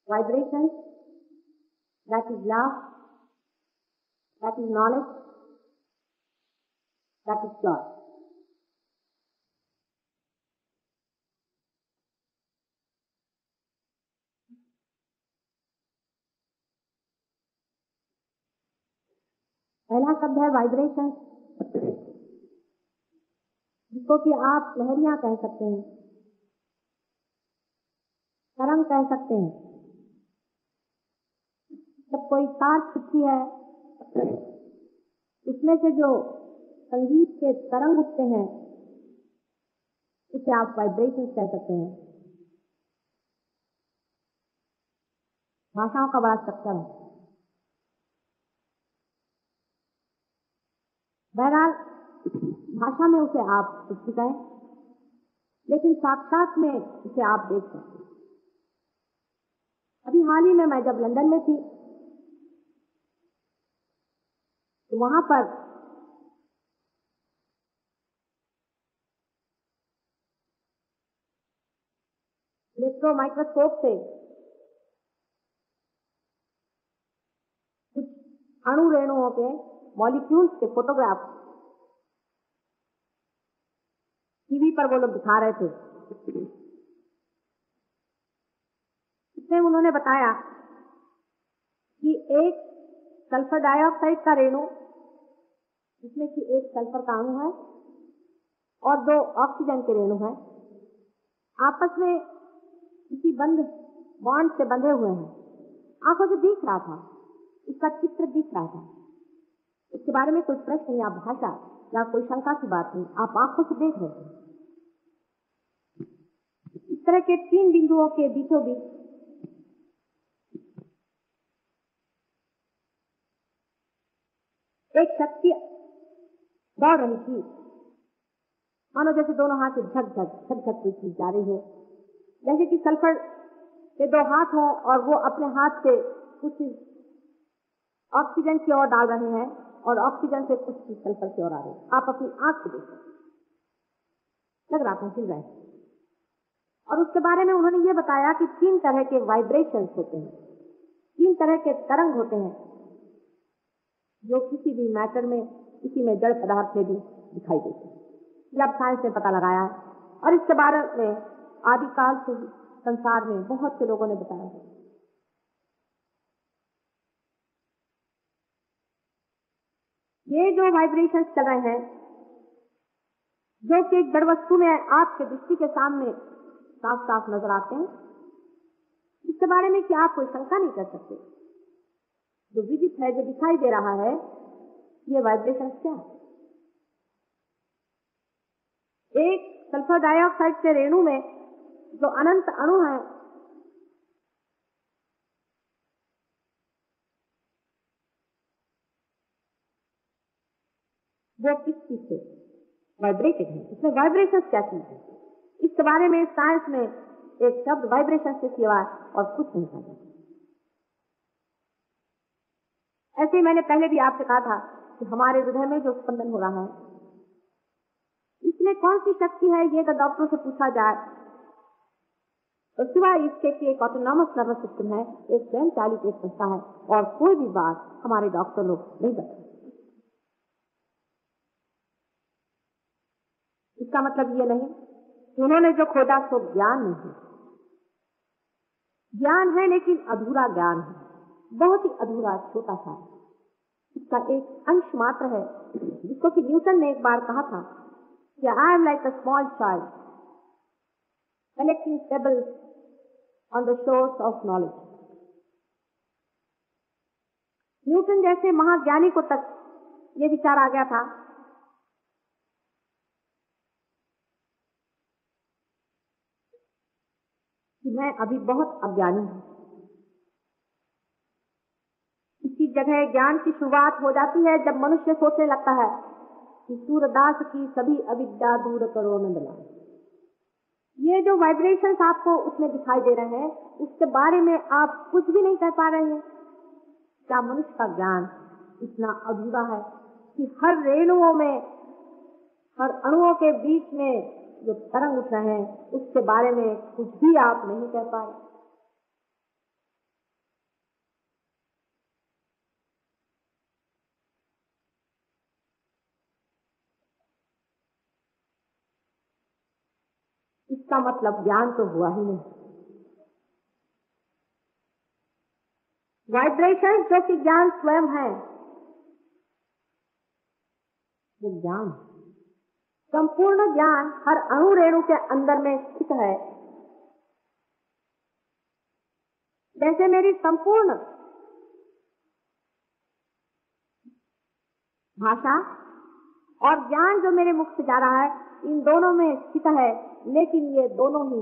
Vibration, that is love, that is knowledge, that is joy. पहला शब्द है vibration, जिसको कि आप लहरियां कह सकते हैं, तरंग कह सकते हैं। जब कोई तार छुट्टी है, उसमें से जो संगीत के तरंग उठते हैं, उसे आप वाइब्रेशन कह सकते हैं। भाषाओं का बड़ा स्ट्रक्चर है। बहरहाल भाषा में उसे आप कुछ भी कहें, लेकिन साक्षात में उसे आप देख सकते हैं। अभी हाल ही में मैं जब लंदन में थी, तो वहां पर इलेक्ट्रो माइक्रोस्कोप से कुछ अणु रेणुओं के मॉलिक्यूल्स के फोटोग्राफ टीवी पर वो लोग दिखा रहे थे। इसमें उन्होंने बताया कि एक सल्फर डाइऑक्साइड का रेणु, जिसमें कि एक सल्फर का अणु है और 2 ऑक्सीजन के रेणु हैं, आपस में किसी बॉन्ड से बंधे हुए हैं। आंखों से दिख रहा था, इसका चित्र दिख रहा था। इसके बारे में कोई प्रश्न या भाषा या कोई शंका की बात नहीं, आप आंखों से देख रहे थे। इस तरह के 3 बिंदुओं के बीचों बीच एक शक्ति दौड़ रही थी, मानो जैसे दोनों हाथ से झक झक कोई चीज जा रही हो, जैसे कि सल्फर के 2 हाथ हों और वो अपने हाथ से कुछ ऑक्सीजन की ओर डाल रहे हैं और ऑक्सीजन से कुछ चीज सल्फर की ओर आ रही है। आप अपनी आंख से देख सकते, लग रहा था हिल रहे हैं। और उसके बारे में उन्होंने ये बताया कि 3 तरह के वाइब्रेशंस होते हैं, 3 तरह के तरंग होते हैं, जो किसी भी मैटर में, किसी में जड़ पदार्थ में भी दिखाई देते हैं। जब साइंस ने पता लगाया है, और इसके बारे में आदिकाल से संसार में बहुत से लोगों ने बताया है। ये जो वाइब्रेशंस चल रहे हैं, जो कि एक जड़ वस्तु में आपके दृष्टि के सामने साफ साफ नजर आते हैं, इसके बारे में क्या आप कोई शंका नहीं कर सकते। जो विदित है, जो दिखाई दे रहा है, ये वाइब्रेशंस क्या है? एक सल्फर डाइऑक्साइड के रेणु में जो अनंत अणु है, वो किस चीज से वाइब्रेटेड है? इसमें वाइब्रेशंस क्या चीज है? इसके बारे में साइंस में एक शब्द वाइब्रेशन से सिवा और कुछ नहीं कहा जाता। ऐसे ही मैंने पहले भी आपसे कहा था कि हमारे हृदय में जो स्पंदन हो रहा है, इसमें कौन सी शक्ति है, ये तो डॉक्टरों से पूछा जाए तो सिवाय इसके कि एक ऑटोनॉमस नर्वस सिस्टम है, एक स्वयं चालित एक संस्था है, और कोई भी बात हमारे डॉक्टर लोग नहीं बता। इसका मतलब ये नहीं कि उन्होंने जो खोजा सो ज्ञान नहीं। ज्ञान है, लेकिन अधूरा ज्ञान है, बहुत ही अधूरा, छोटा सा। इसका एक अंश मात्र है, जिसको कि न्यूटन ने एक बार कहा था कि I am like a small child collecting pebbles on the shores of knowledge. Newton जैसे महाज्ञानी को तक ये विचार आ गया था कि मैं अभी बहुत अज्ञानी हूं। इसी जगह ज्ञान की शुरुआत हो जाती है जब मनुष्य सोचने लगता है कि सूरदास की सभी अविद्या दूर करो नंदलाल। ये जो वाइब्रेशंस आपको उसमें दिखाई दे रहे हैं, उसके बारे में आप कुछ भी नहीं कह पा रहे हैं। क्या मनुष्य का ज्ञान इतना अधूरा है कि हर रेणुओं में, हर अणुओं के बीच में जो तरंग उठ रहे हैं, उसके बारे में कुछ भी आप नहीं कह पा रहे। इसका मतलब ज्ञान तो हुआ ही नहीं। वाइब्रेशन जो कि ज्ञान स्वयं है, वो ज्ञान, संपूर्ण ज्ञान हर अणु रेणु के अंदर में स्थित है। जैसे मेरी संपूर्ण भाषा और ज्ञान जो मेरे मुख से जा रहा है, इन दोनों में स्थित है, लेकिन ये दोनों ही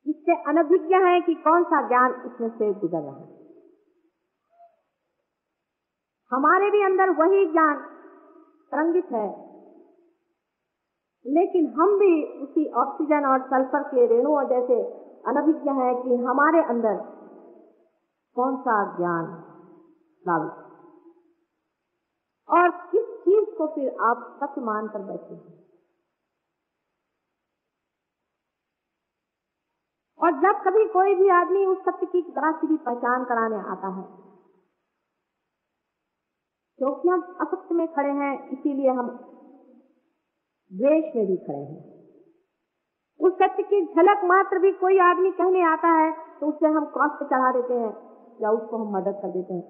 इससे अनभिज्ञ है कि कौन सा ज्ञान इसमें से गुजर रहा है। हमारे भी अंदर वही ज्ञान तरंगित है, लेकिन हम भी उसी ऑक्सीजन और सल्फर के रेणुओं जैसे अनभिज्ञ है कि हमारे अंदर कौन सा ज्ञान लावित और किस चीज को फिर आप सत्य मानकर बैठे हैं। और जब कभी कोई भी आदमी उस सत्य की जरा सी भी पहचान कराने आता है, क्योंकि हम असत्य में खड़े हैं, इसीलिए हम द्वेष में भी खड़े हैं। उस सत्य की झलक मात्र भी कोई आदमी कहने आता है तो उसे हम क्रॉस पर चढ़ा देते हैं या उसको हम मर्डर कर देते हैं,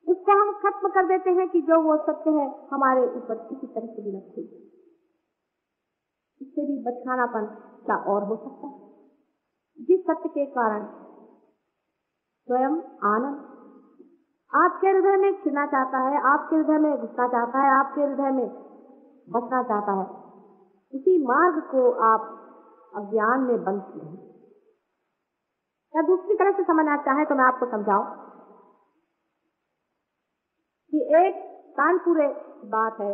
उसको हम खत्म कर देते हैं कि जो वो सत्य है हमारे ऊपर किसी तरह से भी न खुले। इससे भी बचकानापन क्या और हो सकता है, जिस सत्य के कारण स्वयं आनंद आपके हृदय में खिलना चाहता है, आपके हृदय में घुसना चाहता है, आपके हृदय में बसना चाहता है, उसी मार्ग को आप अज्ञान में बंद किए हैं। या दूसरी तरह से समझना चाहे तो मैं आपको समझाऊं कि एक कानपुरे बात है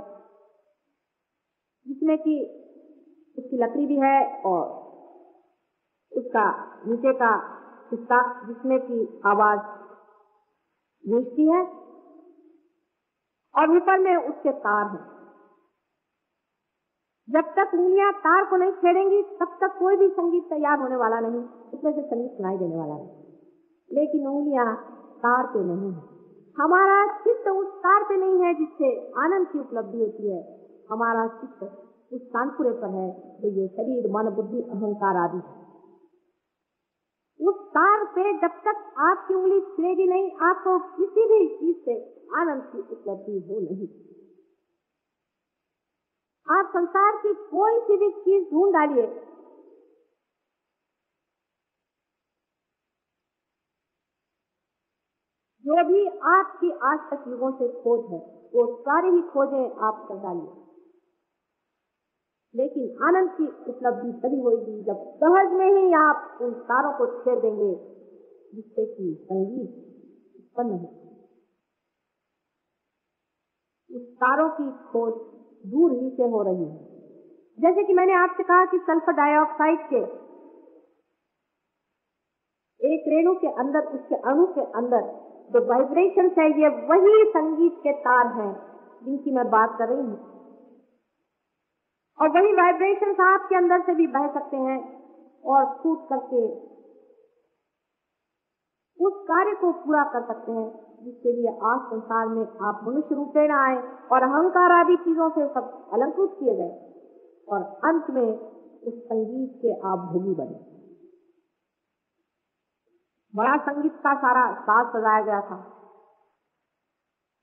जिसमें कि उसकी लकड़ी भी है और उसका नीचे का हिस्सा जिसमें की आवाज गूंजती है और ऊपर में उसके तार हैं। जब तक उंगलियां तार को नहीं छेड़ेंगी तब तक कोई भी संगीत तैयार होने वाला नहीं, उसमें से संगीत सुनाई देने वाला नहीं। लेकिन उंगलियां तार पे नहीं है, हमारा चित्त उस तार पे नहीं है जिससे आनंद की उपलब्धि होती है। हमारा चित्त उस कानपुरे पर है जो ये शरीर, मन, बुद्धि, अहंकार आदि है। उस तार पे जब तक आपकी उंगली छिड़ेगी नहीं, आपको किसी भी चीज से आनंद की उपलब्धि हो नहीं। आप संसार की कोई सी भी चीज ढूंढ डालिए, जो भी आपकी आज तक युगों से खोज है वो सारी ही खोजें आप कर डालिए, लेकिन आनंद की उपलब्धि तभी होगी जब सहज में ही आप उन तारों को छेड़ देंगे जिससे कि संगीत उत्पन्न हो। उस तारों की खोज दूर ही से हो रही है। जैसे कि मैंने आपसे कहा कि सल्फर डाइऑक्साइड के एक रेणु के अंदर, उसके अणु के अंदर जो वाइब्रेशंस है, ये वही संगीत के तार हैं जिनकी मैं बात कर रही हूँ। और वही वाइब्रेशंस आपके अंदर से भी बह सकते हैं और फूट करके उस कार्य को पूरा कर सकते हैं जिसके लिए आज संसार में आप मनुष्य रूपेण आए और अहंकार आदि चीजों से सब अलंकृत किए गए और अंत में उस संगीत के आप भोगी बने। बड़ा संगीत का सारा साज सजाया गया था,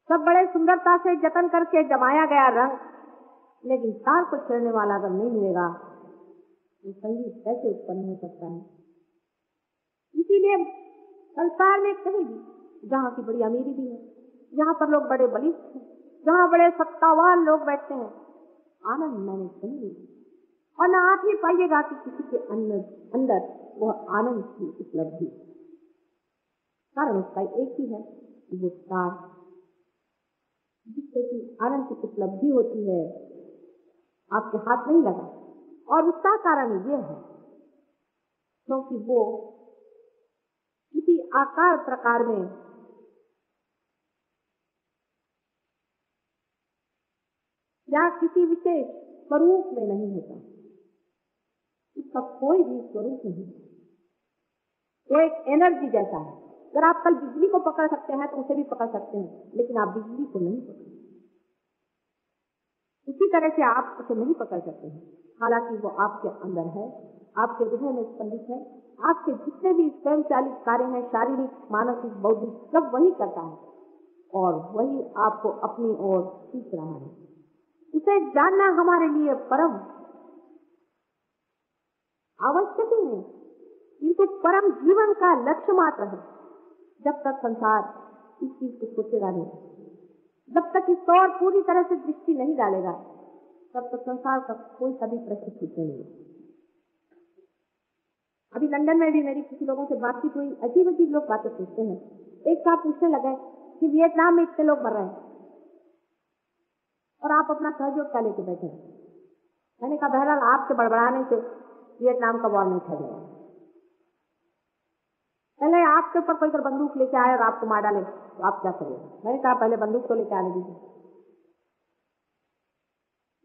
सब बड़े सुंदरता से जतन करके जमाया गया रंग, लेकिन तार को छेड़ने वाला अगर नहीं मिलेगा तो संगीत कैसे उत्पन्न हो सकता है। इसीलिए संसार में कहीं भी जहाँ की बड़ी अमीरी भी है, जहाँ पर लोग बड़े बलिष्ठ हैं, जहाँ बड़े सत्तावान लोग बैठते हैं, आनंद मैंने कहीं नहीं, और न आप ही पाइएगा कि किसी के अंदर वह आनंद की उपलब्धि। कारण उसका एक ही है कि वो तार जिससे कि आनंद की उपलब्धि होती है आपके हाथ नहीं लगा, और उसका कारण ये है क्योंकि वो किसी आकार प्रकार में या किसी विशेष स्वरूप में नहीं होता। इसका कोई भी स्वरूप नहीं, वो एक एनर्जी जैसा है। अगर आप कल बिजली को पकड़ सकते हैं तो उसे भी पकड़ सकते हैं, लेकिन आप बिजली को नहीं पकड़, उसी तरह से आप उसे नहीं पकड़ सकते हैं। हालांकि वो आपके अंदर है, आपके हृदय में स्पंदित है। आपके जितने भी स्वयं चालित कार्य हैं, शारीरिक, मानसिक, बौद्धिक, सब वही करता है और वही आपको अपनी ओर खींच रहा है। उसे जानना हमारे लिए परम आवश्यक ही है, किंतु परम जीवन का लक्ष्य मात्र है। जब तक संसार इस चीज को सोचेगा नहीं, जब तक इस ओर पूरी तरह से दृष्टि नहीं डालेगा, तब तक संसार का कोई सभी प्रश्न पूछे नहीं। अभी लंदन में भी मेरी किसी लोगों से बातचीत हुई, अजीब अजीब लोग बातें पूछते हैं। एक साथ पूछने लगे कि वियतनाम में इतने लोग मर रहे हैं और आप अपना सहयोग क्या लेके बैठे हैं। मैंने कहा बहरहाल आपके बड़बड़ाने से वियतनाम का वॉर नहीं ठहरेगा। पहले आपके ऊपर कोई बंदूक लेके आए और आपको मार डाले तो आप क्या करेंगे। मैंने कहा पहले बंदूक तो लेके आने दीजिए।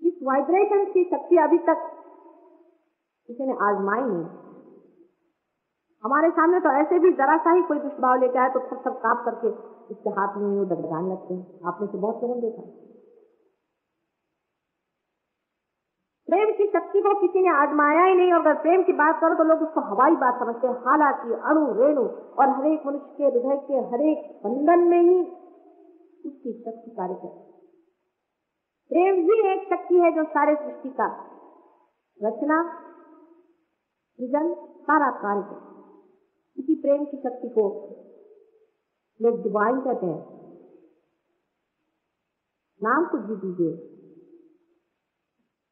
इस वाइब्रेशन की शक्ति अभी तक किसी ने आजमाई नहीं। हमारे सामने तो ऐसे भी जरा सा ही कोई दुष्भाव लेके आए तो सब कांप करके उसके हाथ में वो डगडगाने लगते हैं। आपने से बहुत लोगों ने देखा। प्रेम की शक्ति को किसी ने आजमाया ही नहीं, और अगर प्रेम की बात करो तो लोग उसको हवाई बात समझते हैं। हालांकि अणु रेणु और हरेक मनुष्य के हृदय के हरेक बंधन में ही उसकी शक्ति कार्य करती है। प्रेम ही एक शक्ति है जो सारे सृष्टि का रचना, सृजन, सारा कार्य करती है। इसी प्रेम की शक्ति को लोग डिवाइन कहते हैं। नाम कुछ भी दीजिए,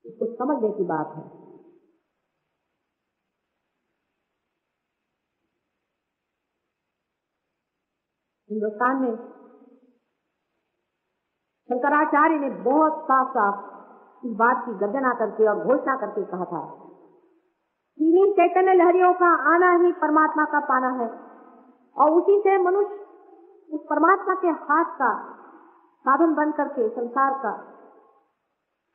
इसको समझने की बात है। हिंदुस्तान में शंकराचार्य ने बहुत साफ साफ इस बात की गर्जना करके और घोषणा करके कहा था कि इन्हीं चैतन्य लहरियों का आना ही परमात्मा का पाना है, और उसी से मनुष्य उस परमात्मा के हाथ का साधन बन करके संसार का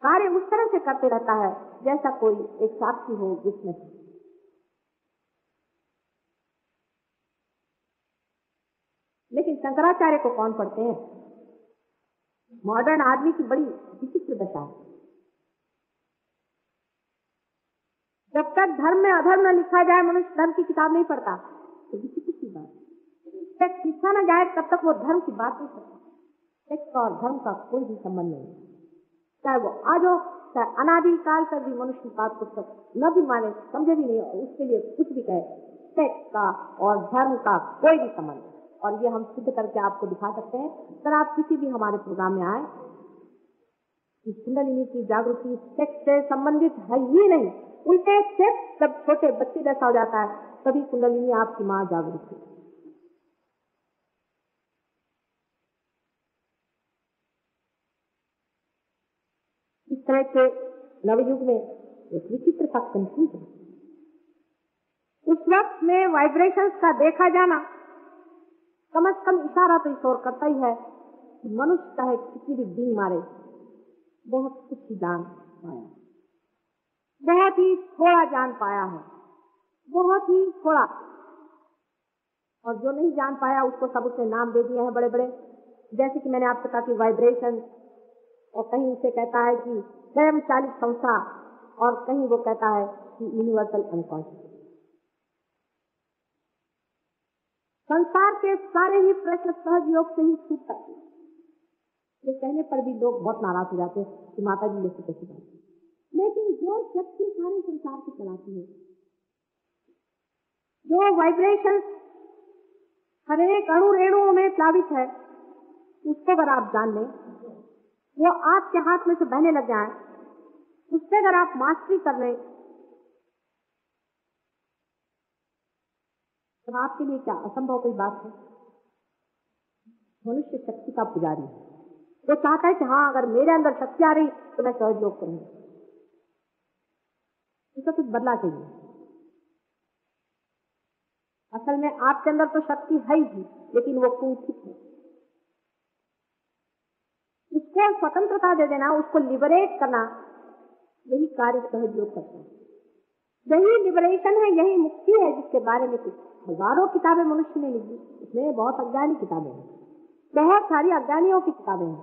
कार्य उस तरह से करते रहता है जैसा कोई एक साक्षी हो जिसमें। लेकिन शंकराचार्य को कौन पढ़ते हैं? मॉडर्न आदमी की बड़ी विचित्र दशा है। जब तक धर्म में अधर्म न लिखा जाए, मनुष्य धर्म की किताब नहीं पढ़ता। तो विचित्र की बात, जब तक लिखा न जाए तब तक वो धर्म की बात नहीं करता। सेक्स और धर्म का कोई भी संबंध नहीं, चाहे वो आज हो चाहे अनादि काल तक भी मनुष्य बात को न भी माने, समझे भी नहीं और उसके लिए कुछ भी कहे, सेक्स का और धर्म का कोई भी संबंध। और ये हम सिद्ध करके आपको दिखा सकते हैं। अगर आप किसी भी हमारे प्रोग्राम में आए, इस कुंडलिनी की जागृति सेक्स से संबंधित है ही नहीं। उल्टे सेक्स जब छोटे बच्चे जैसा हो जाता है तभी कुंडलिनी आपकी माँ जागृत है। इस तरह के नवयुग में एक विचित्र सा कंफ्यूजन। उस वक्त में वाइब्रेशंस का देखा जाना कम से कम इशारा तो इस ओर करता ही है कि मनुष्य चाहे किसी भी दिन मारे, बहुत कुछ ही जान पाया, बहुत ही थोड़ा जान पाया है, बहुत ही थोड़ा। और जो नहीं जान पाया उसको सब उसने नाम दे दिए हैं बड़े बड़े, जैसे कि मैंने आपसे कहा कि वाइब्रेशन, और कहीं उसे कहता है कि स्वयं चालित संस्था, और कहीं वो कहता है कि यूनिवर्सल अनकॉन्शियस। संसार के सारे ही प्रश्न सहज योग से ही छूट सकते हैं। ये कहने पर भी लोग बहुत नाराज हो जाते हैं कि माता जी जैसी कैसी बात। लेकिन जो शक्ति सारे संसार को चलाती है, जो वाइब्रेशन हर एक अणु रेणुओं में प्लावित है, उसको अगर आप जान लें, वो आपके हाथ में से बहने लग जाए, उससे अगर आप मास्टरी कर लें, तो आपके लिए क्या असंभव कोई बात है। मनुष्य शक्ति का पुजारी है। वो चाहता है कि हाँ, अगर मेरे अंदर शक्ति आ रही तो मैं सहयोग करूंगा। इसका कुछ बदला चाहिए। असल में आपके अंदर तो शक्ति है ही, लेकिन वो कुंठित है। उसको स्वतंत्रता दे देना, उसको लिबरेट करना, यही कार्य सहयोग करता है। यही लिबरेशन है, यही मुक्ति है, जिसके बारे में कुछ हजारों किताबें मनुष्य ने लिखी। इसमें बहुत अज्ञानी किताबें हैं, बहुत सारी अज्ञानियों की किताबें हैं,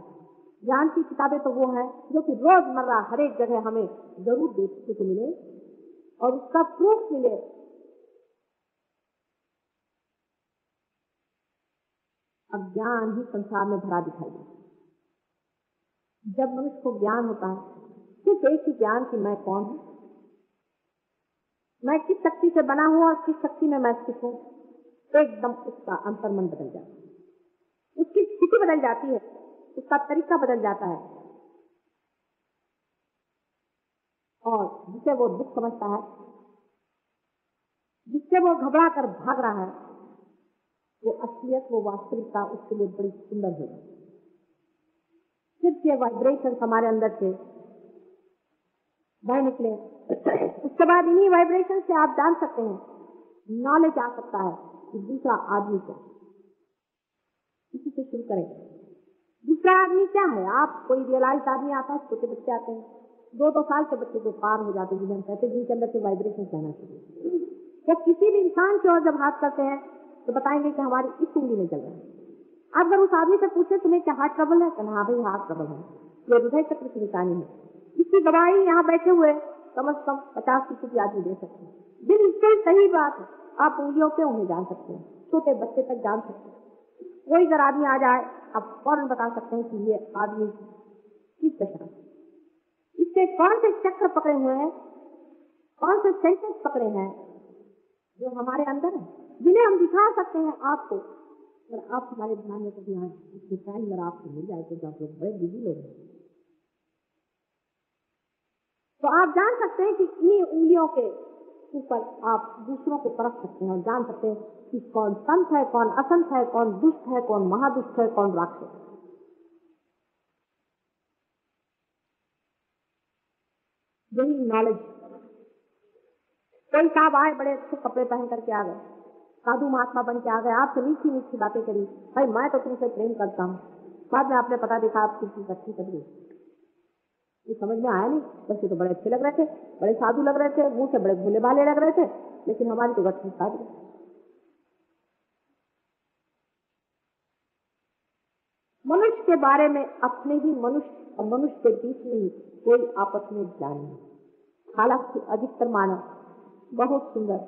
ज्ञान की किताबें तो वो है जो कि रोजमर्रा हर एक जगह हमें जरूर देखने को मिले और उसका प्रूफ मिले। अज्ञान ही संसार में भरा दिखाई देता। जब मनुष्य को ज्ञान होता है सिर्फ एक ही ज्ञान कि मैं कौन हूं, मैं किस शक्ति से बना हुआ और किस शक्ति में मैं स्थित हूं, एकदम उसका अंतर्मन बदल जाता है, उसकी स्थिति बदल जाती है, उसका तरीका बदल जाता है। और जिसे वो दुख समझता है, जिससे वो घबरा कर भाग रहा है, वो असलियत, वो वास्तविकता उसके लिए बड़ी सुंदर है। सिर्फ ये वाइब्रेशन हमारे अंदर से बाहर निकले, उसके बाद इन्हीं वाइब्रेशन से आप जान सकते हैं, नॉलेज आ सकता है कि दूसरा आदमी क्या। इसी से शुरू करें। दूसरा आदमी क्या है? आप कोई रियलाइज आदमी आता है, छोटे बच्चे आते हैं, 2-2 साल के बच्चे जो पार हो जाते हैं, जिन्हें हम कहते हैं जिनके अंदर से वाइब्रेशन जाना चाहिए, वो किसी भी इंसान की ओर जब हाथ करते हैं तो बताएंगे कि हमारी इस उंगली में चल रहा है। आप अगर उस आदमी से पूछे तुम्हें क्या हार्ट ट्रबल है, कहना हाँ भाई हार्ट ट्रबल है, ये हृदय चक्र की निशानी है। इसकी गवाही यहाँ बैठे हुए कम से कम 50% आदमी दे सकते हैं। बिल्कुल सही बात है। आप उंगलियों पे उन्हें जान सकते हैं, छोटे बच्चे तक जान सकते हैं। कोई अगर आदमी आ जाए आप फौरन बता सकते हैं कि ये आदमी किस दशा, इससे कौन से चक्र पकड़े हुए हैं, कौन से सेंटेंस पकड़े हैं जो हमारे अंदर है, जिन्हें हम दिखा सकते हैं आपको। अगर आप हमारे ध्यान में कभी आए टाइम अगर आपको मिल जाए तो आप लोग बड़े बिजी लोग हैं, तो आप जान सकते हैं कि इन्हीं उंगलियों के ऊपर आप दूसरों को परख सकते हैं और जान सकते हैं कि कौन संत है, कौन असंत है, कौन दुष्ट है, कौन महादुष्ट है, कौन राक्षस। यही नॉलेज। कोई साहब आए, बड़े अच्छे कपड़े पहन करके आ गए, साधु महात्मा बन के आ गए, आपसे मीठी मीठी बातें करी, भाई मैं तो तुमसे प्रेम करता हूँ, बाद में आपने पता देखा आप किसी अच्छी कर गई। ये समझ में आया नहीं। बच्चे तो बड़े अच्छे लग रहे थे, बड़े साधु लग रहे थे, मुंह से बड़े भोले भाले लग रहे थे, लेकिन हमारी तो गठरी साध गई। मनुष्य के बारे में अपने ही मनुष्य और मनुष्य के बीच में ही कोई आपस में ज्ञान नहीं। हालांकि अधिकतर मानव बहुत सुंदर,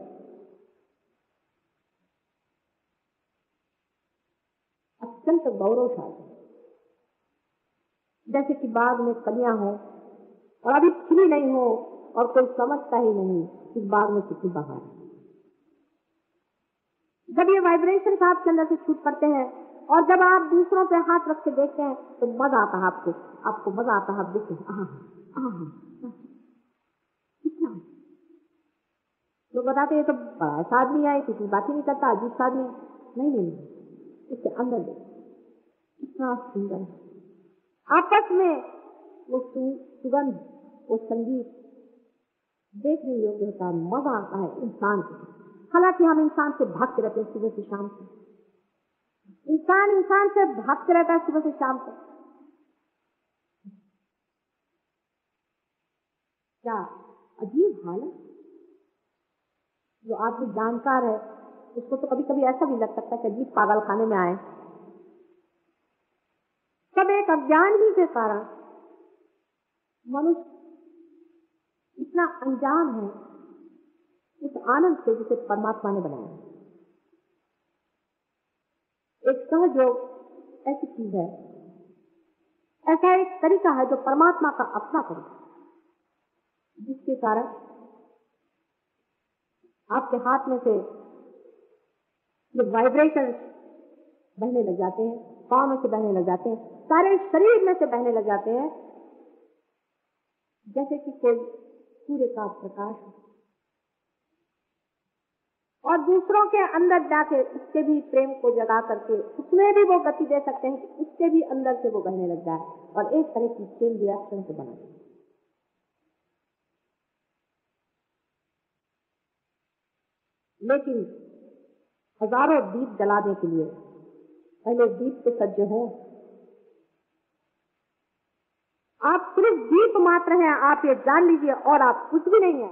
अत्यंत गौरवशाली, जैसे कि बाग में कलियां हो और अभी खिली नहीं हो और कोई समझता ही नहीं इस बाग में कितनी बहार है। जब ये वाइब्रेशन आपके अंदर से छूट पड़ते हैं और जब आप दूसरों पे हाथ रख के देखते हैं तो मजा आता है, आपको मजा आता है। आप देखते हैं कितना लोग बताते हैं तो बड़ा ऐसा आदमी है, किसी बात ही नहीं करता, अजीब आदमी। नहीं, इसके अंदर देखो कितना सुंदर है। आपस में वो सुगंध, वो संगीत देखने योग्य होता है, मजा आता है इंसान को। हालांकि हम इंसान से भागते रहते हैं सुबह से शाम तक, इंसान से भागते रहता है सुबह से शाम तक। क्या अजीब हाल है। जो आदमी जानकार है उसको तो कभी कभी ऐसा भी लग सकता है कि अजीब पागल खाने में आए। सब एक अज्ञान ही के कारण मनुष्य इतना अनजान है उस आनंद से जिसे परमात्मा ने बनाया। एक सहयोग ऐसी चीज है, ऐसा एक तरीका है जो परमात्मा का अपना तरीका, जिसके कारण आपके हाथ में से जो वाइब्रेशन बहने लग जाते हैं, पांव में से बहने लग जाते हैं, सारे शरीर में से बहने लग जाते हैं, जैसे कि कोई सूर्य का प्रकाश और दूसरों के अंदर जाके उसके भी प्रेम को जगा करके उसमें भी वो गति दे सकते हैं कि उसके भी अंदर से वो बहने लग जाए और एक तरह की चेन रिएक्शन से बना। लेकिन हजारों दीप जलाने के लिए पहले दीप तो सज्ज हो। आप सिर्फ दीप मात्र हैं, आप ये जान लीजिए, और आप कुछ भी नहीं है,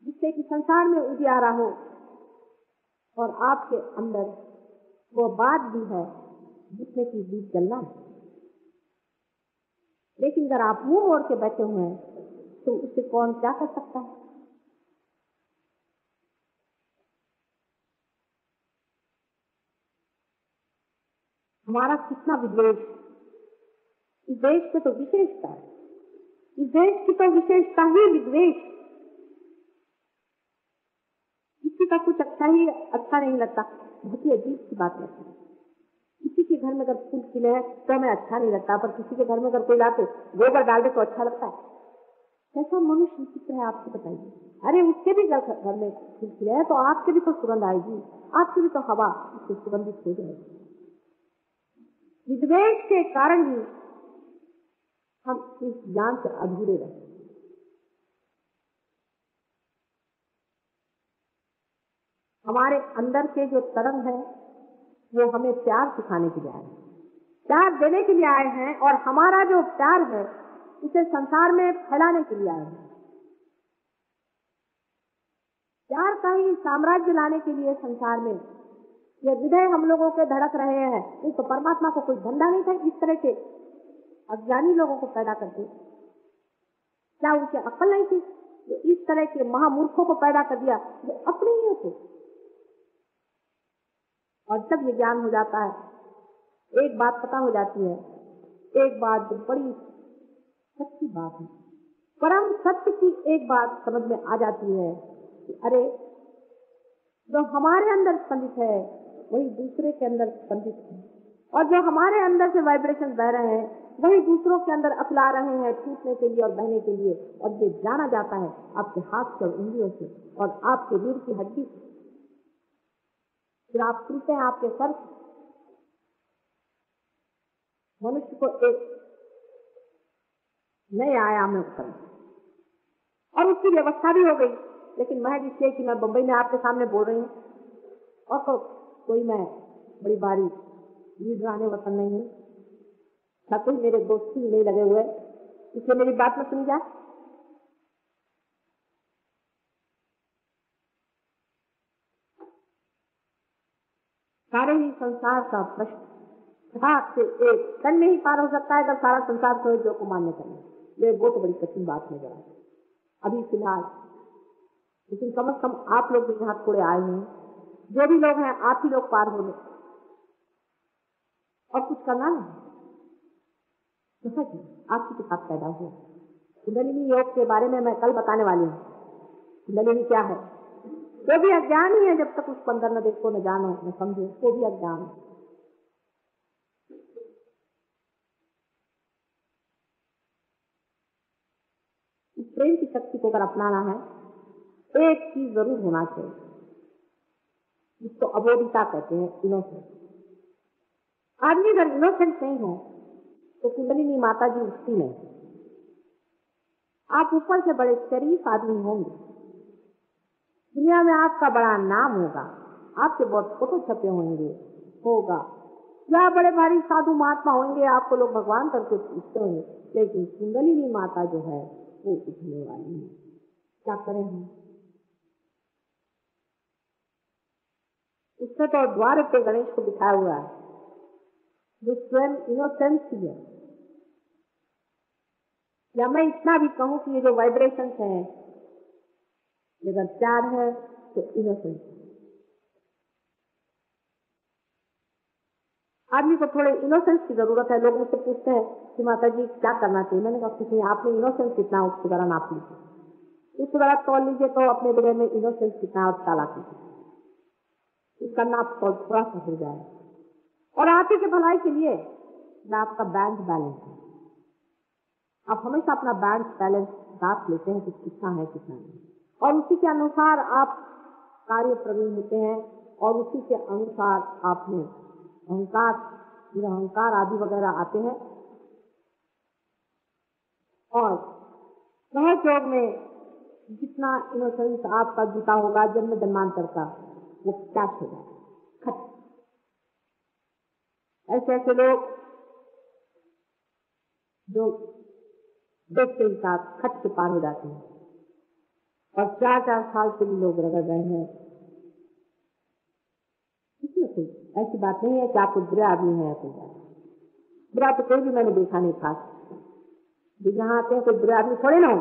जिससे कि संसार में उजियारा हो और आपके अंदर वो बात भी है जिससे कि दीप जलना है। लेकिन अगर आप मुंह मोड़ के बैठे हुए हैं तो उससे कौन क्या कर सकता है? हमारा कितना विद्वेष, इस देश की तो विशेषता है, इस देश की तो विशेषता ही विद्वेष। किसी का कुछ अच्छा नहीं लगता, बहुत ही अजीब सी बात लगती है। किसी के घर में अगर फूल खिले हैं तो हमें अच्छा नहीं लगता, पर किसी के घर में अगर कोई लाके गोबर डाल दे तो अच्छा लगता है। कैसा मनुष्य विचित्र है, आपको बताइए। अरे उसके भी घर में फूल खिले हैं तो आपके भी तो सुगंध आएगी, आपकी भी तो हवा उससे सुगंधित हो जाएगी। विद्वेष के कारण ही हम इस ज्ञान से अधूरे रहते। हमारे अंदर के जो तरंग है वो हमें प्यार सिखाने के लिए आए हैं, प्यार देने के लिए आए हैं, और हमारा जो प्यार है उसे संसार में फैलाने के लिए आए हैं। प्यार का ही साम्राज्य लाने के लिए संसार में ये हृदय हम लोगों के धड़क रहे हैं। नहीं तो परमात्मा को कोई धंधा नहीं था इस तरह के अज्ञानी लोगों को पैदा करके। क्या उनकी अक्ल नहीं थी? जो इस तरह के महामूर्खों को पैदा कर दिया जो अपने ही थे। और जब ये ज्ञान हो जाता है, एक बात पता हो जाती है, एक बात जो बड़ी सच्ची बात है, परम सत्य की एक बात समझ में आ जाती है कि अरे जो हमारे अंदर स्पंदित है वही दूसरे के अंदर स्पंदित है, और जो हमारे अंदर से वाइब्रेशन बह रहे हैं वही दूसरों के अंदर अफला रहे हैं टूटने के लिए और बहने के लिए। और ये जाना जाता है आपके हाथ से और उंगलियों से और आपके रीढ़ की हड्डी से। फिर आप सुनते हैं आपके सर से। मनुष्य को एक नए आयाम में उतर और उसकी व्यवस्था भी हो गई। लेकिन महज इसलिए कि मैं बंबई में आपके सामने बोल रही हूँ और तो कोई मैं बड़ी बारी लीडर आने वतन नहीं हूँ, ना कोई मेरे दोस्ती नहीं लगे हुए, इसलिए मेरी बात में सुनी जाए। सारे ही संसार का प्रश्न फटाक से एक क्षण में ही पार हो सकता है अगर सारा संसार सहयोग को मान्य करें। ये बहुत बड़ी कठिन बात नजर आती अभी फिलहाल। लेकिन कम से कम आप लोग भी यहाँ थोड़े आए हैं, जो भी लोग हैं आप ही लोग पार हो ले और कुछ करना नहीं। जैसा कि आपकी किताब पैदा हुआ कुंडलिनी योग के बारे में मैं कल बताने वाली हूँ। कुंडलिनी क्या है? वो भी अज्ञान ही है जब तक उसको अंदर न देखो, न जानो, न समझो, वो भी अज्ञान है। इस प्रेम की शक्ति को अगर अपनाना है, एक चीज जरूर होना चाहिए जिसको अबोधिता कहते हैं, इनोसेंस। आदमी अगर इनोसेंट नहीं हो तो कुंडलिनी माता जी उठती नहीं। आप ऊपर से बड़े शरीफ आदमी होंगे, दुनिया में आपका बड़ा नाम होगा, आपके बहुत फोटो छपे होगा, या बड़े भारी साधु महात्मा होंगे, आपको लोग भगवान करके पूछते होंगे, लेकिन कुंडलिनी माता जो है वो उठने वाली है। क्या करें हम? उसने तो द्वार पे गणेश को बिठाया हुआ है जो स्वयं इनोसेंस ही है। या मैं इतना भी कहूं कि ये जो वाइब्रेशन है, अगर प्यार है तो इनोसेंस। आदमी को थोड़े इनोसेंस की जरूरत है। लोग मुझसे पूछते हैं कि माता जी क्या करना चाहिए? मैंने कहा कुछ नहीं, आपने इनोसेंस कितना उसको जरा नाप लीजिए, उसको जरा तोल लीजिए तो अपने हृदय में इनोसेंस कितना और चालाक कीजिए, इसका नाप थोड़ा सा हो जाए। और आप ही के भलाई के लिए आपका बैंक बैलेंस है। आप हमेशा अपना बैंक बैलेंस दाख लेते हैं कि कितना है कितना नहीं, और उसी के अनुसार आप कार्य प्रवीण होते हैं, और उसी के अनुसार आप में अहंकार, निरहंकार आदि वगैरह आते हैं। और सहज योग में जितना इनोसेंस आपका जुटा होगा जन्म जन्मांतर का, वो कैश होगा, खत्म। ऐसे ऐसे लोग जो देश के साथ खट के पार हो जाते हैं, और 4-4 साल से भी लोग रगड़ रहे हैं। इसमें कोई ऐसी बात नहीं है कि आपको बुरा आदमी है या कोई बात। बुरा तो कोई भी मैंने देखा नहीं था। जो यहाँ आते हैं कोई बुरे आदमी थोड़े ना हो,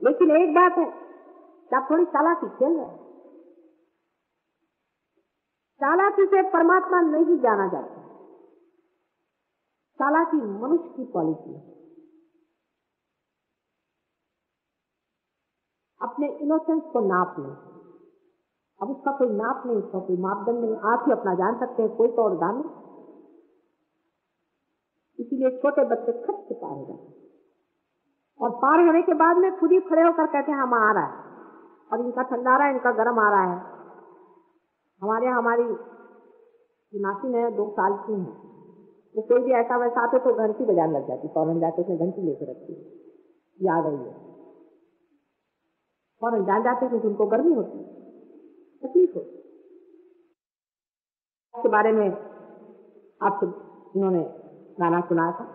लेकिन एक बात है कि आप थोड़ी चालाकी खेल रहे हैं। चालाकी से परमात्मा नहीं जाना जाता। चालाकी मनुष्य की क्वालिटी है। अपने इनोसेंस को नाप लें। अब उसका कोई नाप नहीं, उसका कोई मापदंड नहीं, आप ही अपना जान सकते हैं, कोई तो और दान नहीं। इसीलिए छोटे बच्चे खट से पार हो जाते हैं और पार होने के बाद में खुद ही खड़े होकर कहते हैं हम आ रहा है और इनका ठंडा आ रहा है, इनका गर्म आ रहा है। हमारे यहाँ हमारी नासिन है, 2 साल की है, वो कोई भी ऐसा वैसा आते तो घंटी बजाने लग जाती, फौरन जाके उसने घंटी लेकर रखी है, याद आई है, फौरन जान जाते क्योंकि उनको गर्मी होती है, तकलीफ होती। इसके बारे में आपसे इन्होंने गाना सुनाया था।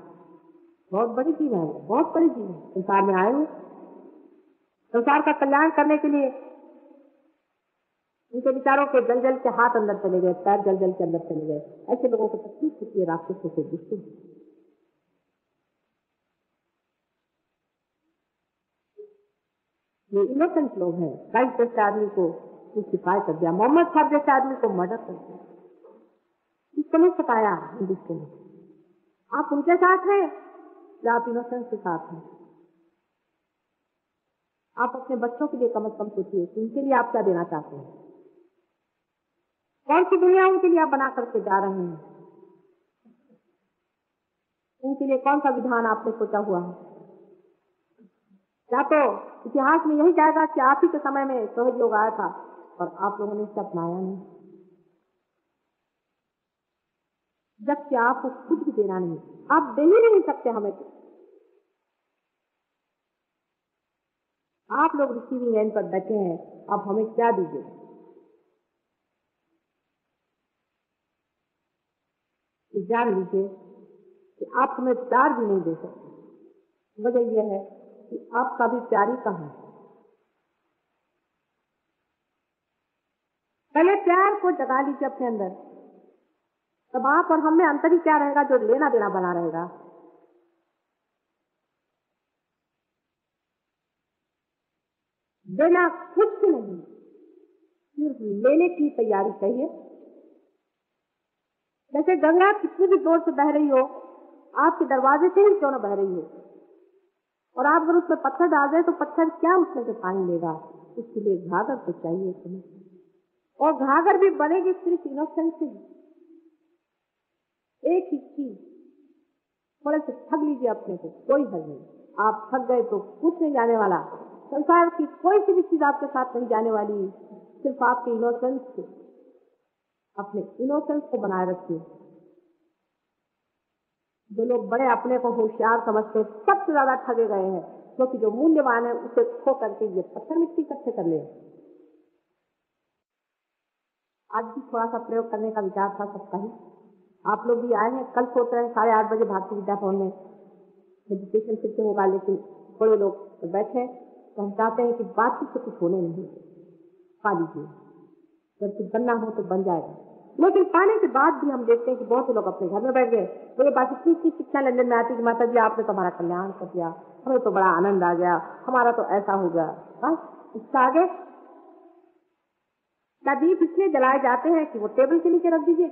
बहुत बड़ी चीज है, बहुत बड़ी चीज है। संसार में आए हुए संसार का कल्याण करने के लिए उनके विचारों के जल जल के हाथ अंदर चले गए, पैर जल जल के अंदर चले गए। ऐसे लोगों को तकलीफ होती है, राक्षसों से दुश्मन। ये इनोसेंट लोग हैं। गाइड जैसे आदमी को सिपाही कर दिया, मोहम्मद साहब जैसे आदमी को मर्डर कर दिया, इसको नहीं सताया हिंदुस्तान में। आप उनके साथ हैं या आप इनोसेंस के साथ हैं? आप अपने बच्चों के लिए कम से कम सोचिए कि उनके लिए आप क्या देना चाहते हैं। कौन सी दुनिया उनके लिए आप बना करके जा रहे हैं? उनके लिए कौन सा विधान आपने सोचा हुआ है? क्या तो इतिहास में यही जाएगा कि आप ही के समय में सहज योग आया था और आप लोगों ने इसे अपनाया नहीं, जबकि आपको कुछ भी देना नहीं, आप दे ही नहीं सकते हमें तो। आप लोग रिसीविंग एंड पर बैठे हैं, अब हमें क्या दीजिए? जान लीजिए कि आप हमें प्यार भी नहीं दे सकते। वजह यह है कि आपका भी प्यार ही कहाँ है। पहले प्यार को जगा लीजिए अपने अंदर, तब आप और हम में अंतर ही क्या रहेगा जो लेना देना बना रहेगा। देना कुछ भी नहीं, सिर्फ लेने की तैयारी चाहिए। जैसे गंगा कितनी भी जोर से बह रही हो, आपके दरवाजे से ही क्यों न बह रही हो, और आप अगर उसमें पत्थर डाल दें तो पत्थर क्या उसमें से पानी लेगा? उसके लिए घाघर तो चाहिए तुम्हें, और घाघर भी बनेगी सिर्फ इनोसेंस से। एक ही चीज, थोड़े से ठग लीजिए अपने को, कोई हल नहीं। आप ठग गए तो कुछ नहीं जाने वाला। संसार की कोई सी भी चीज आपके साथ नहीं जाने वाली, सिर्फ आपके इनोसेंस से। अपने इनोसेंस को बनाए रखिए। जो लोग बड़े अपने को होशियार समझते हैं, सबसे ज्यादा ठगे गए हैं, क्योंकि जो मूल्यवान है उसे खो करके ये पत्थर मिट्टी इकट्ठे कर ले। आज भी थोड़ा सा प्रयोग करने का विचार था सबका ही। आप लोग भी आए हैं, कल सोच रहे हैं 8:30 बजे भारतीय विद्या भवन में मेडिटेशन फिर से होगा, लेकिन थोड़े लोग तो बैठे, तो हम चाहते हैं कि बातचीत से कुछ होने नहीं, पा लीजिए। जब कुछ बनना हो तो बन जाएगा। लेकिन पाने के बाद भी हम देखते हैं कि बहुत से लोग अपने घर में बैठ गए, तो ये बात इतनी शिक्षा लंदन में आती है कि माता जी आपने तो हमारा कल्याण कर दिया, हमें तो बड़ा आनंद आ गया, हमारा तो ऐसा हो गया। बस इससे आगे क्या दीप इसलिए जलाए जाते हैं कि वो टेबल के नीचे रख दीजिए।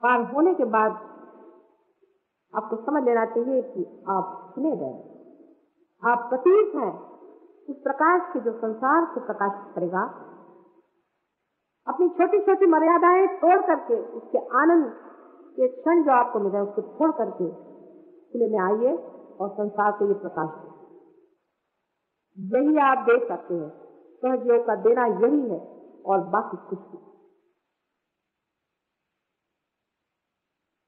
पार होने के बाद आपको समझ लेना चाहिए कि आप चुने गए, आप प्रतीक हैं उस प्रकाश के जो संसार को प्रकाशित करेगा। अपनी छोटी छोटी मर्यादाएं तोड़ करके उसके आनंद के क्षण जो आपको मिले उसको छोड़ करके खुले में आइए और संसार को ये प्रकाश दे। यही आप दे सकते हैं, सहज योग का देना यही है और बाकी कुछ नहीं।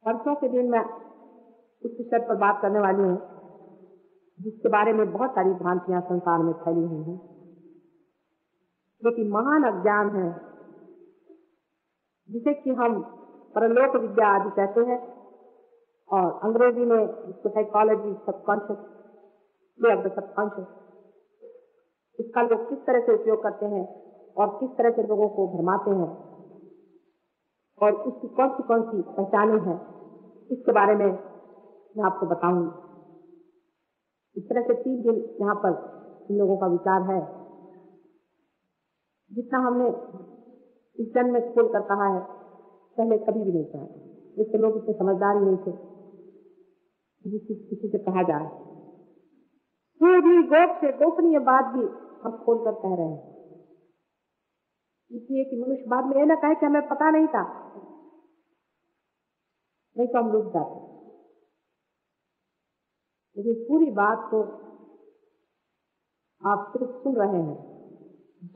परसों के दिन मैं उस विषय पर बात करने वाली हूँ जिसके बारे में बहुत सारी भ्रांतियां संसार में फैली हुई हैं, जो कि महान अज्ञान है, जिसे कि हम परलोक विद्या आदि कहते हैं, और अंग्रेजी में इसको psychology subconscious way of the subconscious. इसका लोग किस तरह से उपयोग करते हैं और किस तरह से लोगों को भरमाते हैं और इसकी कौन सी पहचानें हैं, इसके बारे में मैं आपको बताऊंगी। इस तरह से 3 दिन यहाँ पर इन लोगों का विचार है। जितना हमने इस जन्म में खोल कर कहा है, पहले कभी भी नहीं कहा। इससे लोग इतने समझदार ही नहीं थे किसी से कहा जाए। पूरी गोप से गोपनीय बात भी हम खोल कर कह रहे हैं, इसलिए कि मनुष्य बाद में ये ना कहे कि हमें पता नहीं था, नहीं तो हम रुक जाते। लेकिन पूरी बात को आप सिर्फ सुन रहे हैं,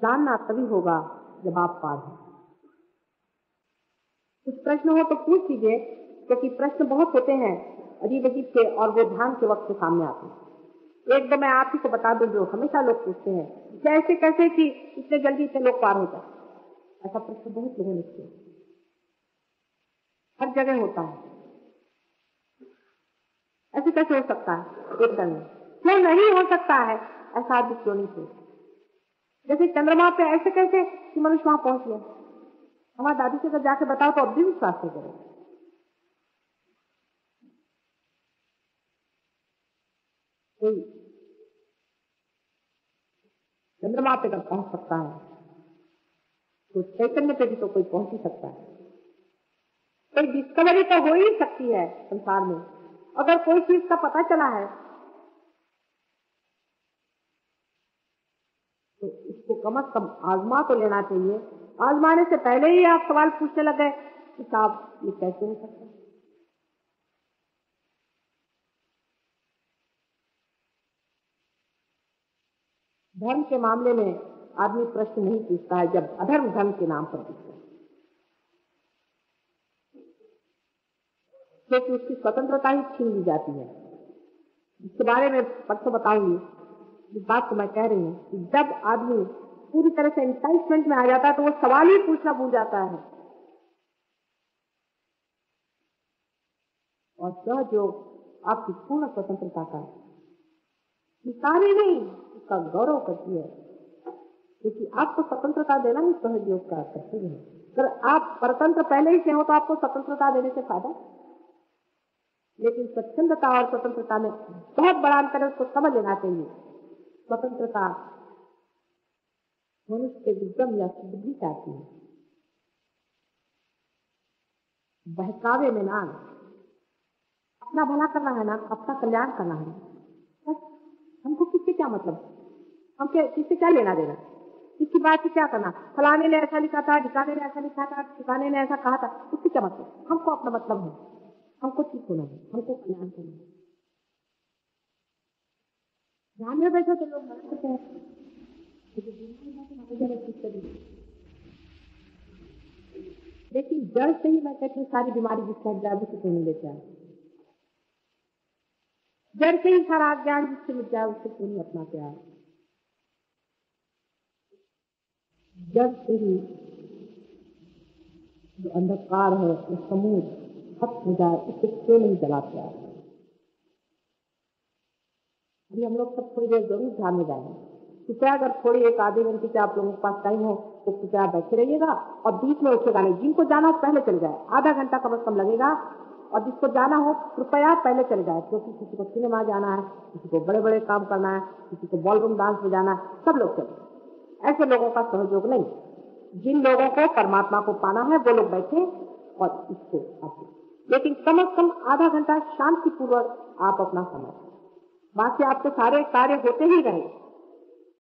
जानना तभी होगा जब आप पढ़ें। कुछ प्रश्न हो तो पूछ लीजिए, क्योंकि प्रश्न बहुत होते हैं अजीब अजीब से, और वो ध्यान के वक्त सामने आते हैं। एक दो मैं आप ही को बता दूं जो हमेशा लोग पूछते हैं, कैसे कैसे कि इतने जल्दी इतने लोग पार हो जाए। ऐसा प्रश्न बहुत लोगों ने किया, हर जगह होता है। ऐसे कैसे हो सकता है एक दिन में? क्यों नहीं हो सकता है? ऐसा आदमी क्यों नहीं सोच? जैसे चंद्रमा पे ऐसे कैसे कि मनुष्य वहां पहुंच गया। हमारी दादी से अगर जाके बताओ तो अब भी विश्वास नहीं करें। कोई चंद्रमा पे अगर पहुंच सकता है तो चैतन्य पे भी तो कोई पहुंच ही सकता है। कोई डिस्कवरी तो हो ही सकती है संसार में। अगर कोई चीज का पता चला है तो इसको कम से कम आजमा तो लेना चाहिए। आजमाने से पहले ही आप सवाल पूछने लगे कि साहब ये कैसे हो सकता है। धर्म के मामले में आदमी प्रश्न नहीं पूछता है जब अधर्म धर्म के नाम पर पूछता है, क्योंकि उसकी स्वतंत्रता ही छीन ली जाती है। इसके बारे में परसों बताऊंगी। इस बात को मैं कह रही हूँ कि जब आदमी पूरी तरह से इंटाइटमेंट में आ जाता है तो वो सवाल ही पूछना भूल जाता है, और सहयोग आपकी पूर्ण स्वतंत्रता का सारी नहीं, उसका गौरव करती है, क्योंकि आपको स्वतंत्रता देना ही सहयोग का कर्तव्य है। अगर आप परतंत्र पहले ही से हो तो आपको स्वतंत्रता देने से फायदा। लेकिन स्वच्छंदता और स्वतंत्रता में बहुत बड़ा अंतर है, उसको समझ लेना चाहिए। स्वतंत्रता मनुष्य के विजडम या बुद्धि चाहती है, बहकावे में ना। अपना भला करना है ना, अपना कल्याण करना है। बस हमको किससे क्या मतलब, हम किससे क्या लेना देना, किसकी बात से क्या करना। फलाने ने ऐसा लिखा था, ठिकाने ने ऐसा लिखा था, ठिकाने ने ऐसा कहा था, उससे क्या मतलब। हमको अपना मतलब है, हमको ठीक होना है, हमको कल्याण करना है। ध्यान में बैठो तो लोग मना करते हैं, लेकिन जड़ से ही मैं कहती हूँ सारी बीमारी जिसका जाए उससे क्यों नहीं लेते आए। जड़ से ही सारा ज्ञान जिससे मिल जाए उससे क्यों नहीं अपनाते आए। जड़ से ही जो अंधकार है वो समूह खत्म हो जाए उससे क्यों नहीं जलाते आए। अभी हम लोग सब थोड़ी देर जरूर ध्यान में जाएंगे। कृपया अगर थोड़ी एक आधे घंटे से आप लोगों के पास टाइम हो तो कृपया बैठे रहिएगा और बीच में उठेगा नहीं। जिनको जाना हो पहले चले जाए, आधा घंटा कम से कम लगेगा। और जिसको जाना हो कृपया पहले चले जाए, क्योंकि किसी को सिनेमा जाना है, किसी को बड़े बड़े काम करना है, किसी को बॉलरूम डांस में जाना है, सब लोग चले। ऐसे लोगों का सहयोग नहीं। जिन लोगों को परमात्मा को पाना है वो लोग बैठे और इसको आते, लेकिन कम से कम आधा घंटा शांतिपूर्वक आप अपना समय, बाकी आपके सारे कार्य होते ही रहे।